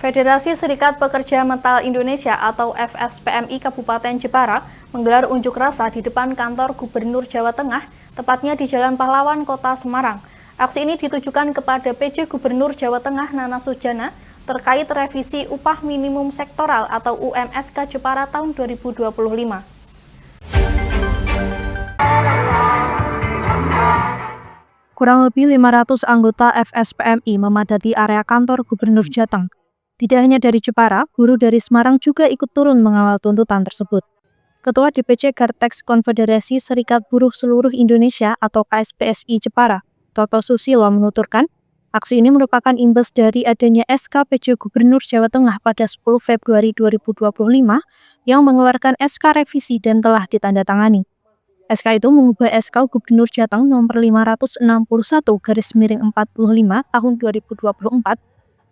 Federasi Serikat Pekerja Metal Indonesia atau FSPMI Kabupaten Jepara menggelar unjuk rasa di depan kantor Gubernur Jawa Tengah, tepatnya di Jalan Pahlawan, Kota Semarang. Aksi ini ditujukan kepada PJ Gubernur Jawa Tengah Nana Sujana terkait revisi upah minimum sektoral atau UMSK Jepara tahun 2025. Kurang lebih 500 anggota FSPMI memadati area kantor Gubernur Jateng. Tidak hanya dari Jepara, buruh dari Semarang juga ikut turun mengawal tuntutan tersebut. Ketua DPC Gartex Konfederasi Serikat Buruh Seluruh Indonesia atau KSPSI Jepara, Toto Susilo menuturkan, aksi ini merupakan imbas dari adanya SK PJ Gubernur Jawa Tengah pada 10 Februari 2025 yang mengeluarkan SK revisi dan telah ditandatangani. SK itu mengubah SK Gubernur Jateng nomor 561/45 tahun 2024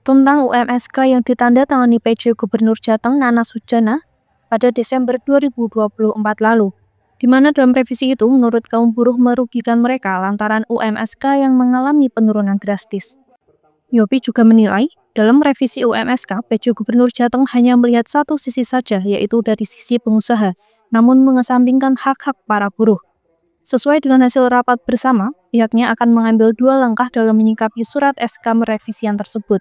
tentang UMSK yang ditandatangani PJ Gubernur Jateng Nana Sujana pada Desember 2024 lalu, di mana dalam revisi itu menurut kaum buruh merugikan mereka lantaran UMSK yang mengalami penurunan drastis. Yopi juga menilai, dalam revisi UMSK, PJ Gubernur Jateng hanya melihat satu sisi saja, yaitu dari sisi pengusaha, namun mengesampingkan hak-hak para buruh. Sesuai dengan hasil rapat bersama, pihaknya akan mengambil dua langkah dalam menyikapi surat SK merevisian tersebut.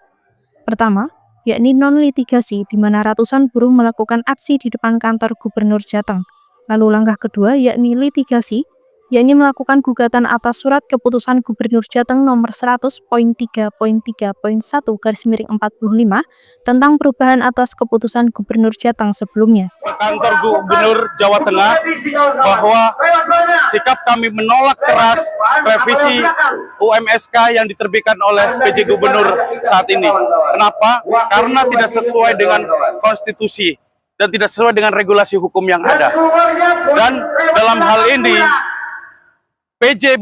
Pertama, yakni non-litigasi di mana ratusan buruh melakukan aksi di depan kantor Gubernur Jateng. Lalu langkah kedua yakni litigasi, yakni melakukan gugatan atas surat keputusan Gubernur Jateng nomor 100.3.3.1/45 tentang perubahan atas keputusan Gubernur Jateng sebelumnya. Kantor Gubernur Jawa Tengah bahwa sikap kami menolak keras revisi UMSK yang diterbitkan oleh PJ Gubernur saat ini. Kenapa? Karena tidak sesuai dengan konstitusi dan tidak sesuai dengan regulasi hukum yang ada. Dan dalam hal ini PJ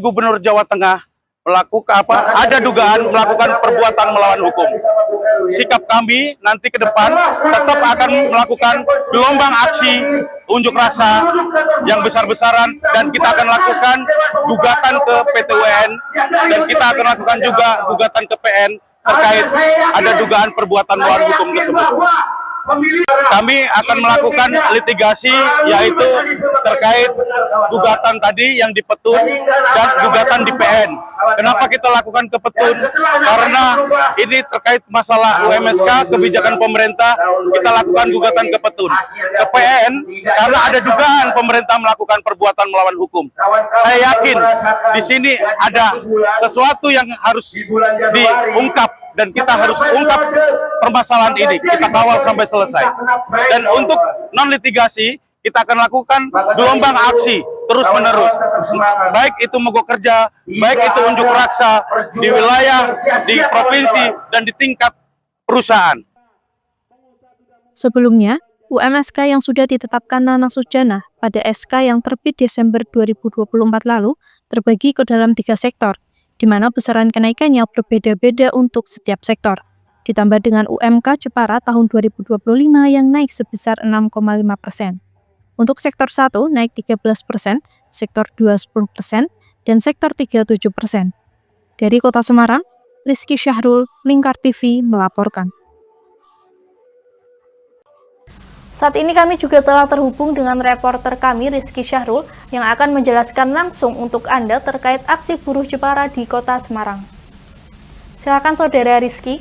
Gubernur Jawa Tengah ada dugaan melakukan perbuatan melawan hukum. Sikap kami nanti ke depan tetap akan melakukan gelombang aksi unjuk rasa yang besar-besaran, dan kita akan lakukan gugatan ke PT UN dan kita akan lakukan juga gugatan ke PN terkait ada dugaan perbuatan melawan hukum tersebut. Kami akan melakukan litigasi, yaitu terkait gugatan tadi yang di Petun dan gugatan di PN. Kenapa kita lakukan ke Petun? Karena ini terkait masalah UMSK, kebijakan pemerintah, kita lakukan gugatan ke Petun. Ke PN, karena ada dugaan pemerintah melakukan perbuatan melawan hukum. Saya yakin di sini ada sesuatu yang harus diungkap, dan kita harus ungkap permasalahan ini, kita kawal sampai selesai. Dan untuk non-litigasi, kita akan lakukan gelombang aksi terus-menerus. Baik itu mogok kerja, baik itu unjuk rasa di wilayah, di provinsi, dan di tingkat perusahaan. Sebelumnya, UMSK yang sudah ditetapkan Nana Sujana pada SK yang terbit Desember 2024 lalu terbagi ke dalam 3 sektor, di mana besaran kenaikannya berbeda-beda untuk setiap sektor. Ditambah dengan UMK Jepara tahun 2025 yang naik sebesar 6,5%. Untuk sektor 1 naik 13%, sektor 2 10%, dan sektor 3 7%. Dari Kota Semarang, Rizky Syahrul, Lingkar TV melaporkan. Saat ini kami juga telah terhubung dengan reporter kami Rizky Syahrul yang akan menjelaskan langsung untuk Anda terkait aksi buruh Jepara di Kota Semarang. Silakan Saudara Rizky.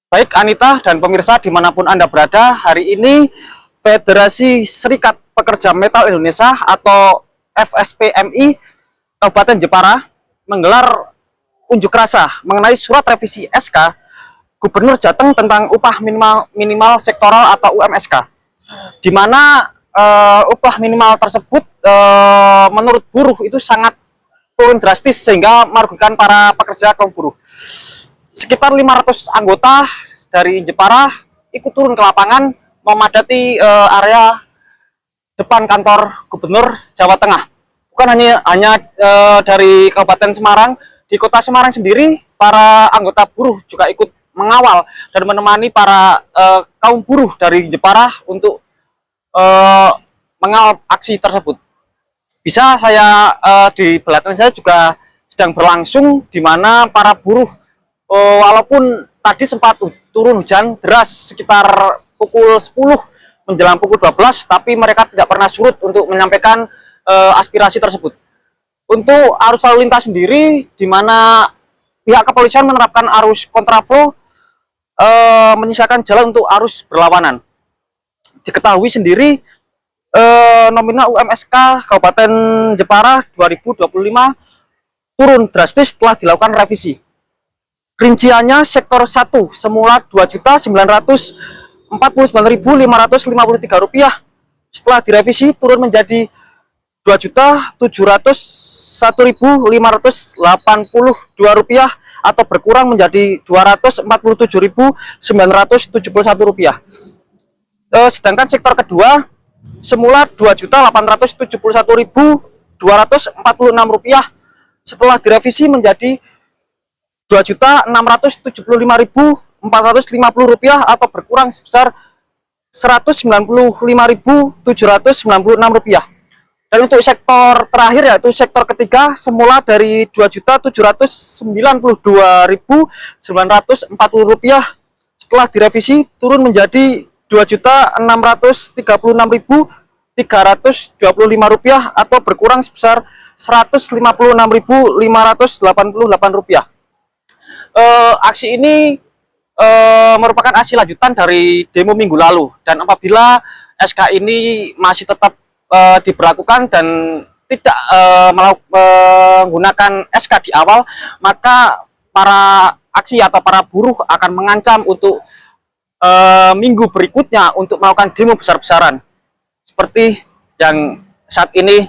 Baik Anita dan pemirsa dimanapun Anda berada, hari ini Federasi Serikat Pekerja Metal Indonesia atau FSPMI Kabupaten Jepara menggelar unjuk rasa mengenai surat revisi SK Gubernur Jateng tentang upah minimal sektoral atau UMSK, di mana upah minimal tersebut menurut buruh itu sangat turun drastis sehingga merugikan para pekerja kaum buruh. Sekitar 500 anggota dari Jepara ikut turun ke lapangan memadati area depan kantor Gubernur Jawa Tengah. Bukan hanya dari Kabupaten Semarang, di Kota Semarang sendiri para anggota buruh juga ikut mengawal dan menemani para kaum buruh dari Jepara untuk mengawal aksi tersebut. Bisa saya di belakang saya juga sedang berlangsung, di mana para buruh walaupun tadi sempat turun hujan deras sekitar pukul 10 menjelang pukul 12, tapi mereka tidak pernah surut untuk menyampaikan aspirasi tersebut. Untuk arus lalu lintas sendiri, di mana pihak kepolisian menerapkan arus kontraflow, menyisakan jalan untuk arus berlawanan. Diketahui sendiri, nominal UMSK Kabupaten Jepara 2025 turun drastis setelah dilakukan revisi. Rinciannya sektor 1 semula Rp2.049.553, setelah direvisi turun menjadi Rp2.701.582 atau berkurang menjadi Rp247.971. Sedangkan sektor kedua semula Rp2.871.246, setelah direvisi menjadi Rp2.675.450 atau berkurang sebesar Rp195.796. Dan untuk sektor terakhir, yaitu sektor ketiga, semula dari Rp2.792.940, setelah direvisi turun menjadi Rp2.636.325 atau berkurang sebesar Rp156.588. Aksi ini merupakan aksi lanjutan dari demo minggu lalu, dan apabila SK ini masih tetap diberlakukan dan tidak menggunakan SK di awal, maka para aksi atau para buruh akan mengancam untuk minggu berikutnya untuk melakukan demo besar-besaran seperti yang saat ini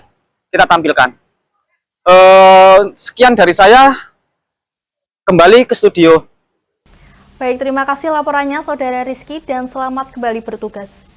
kita tampilkan. Sekian dari saya, kembali ke studio. Baik, terima kasih laporannya Saudara Rizky dan selamat kembali bertugas.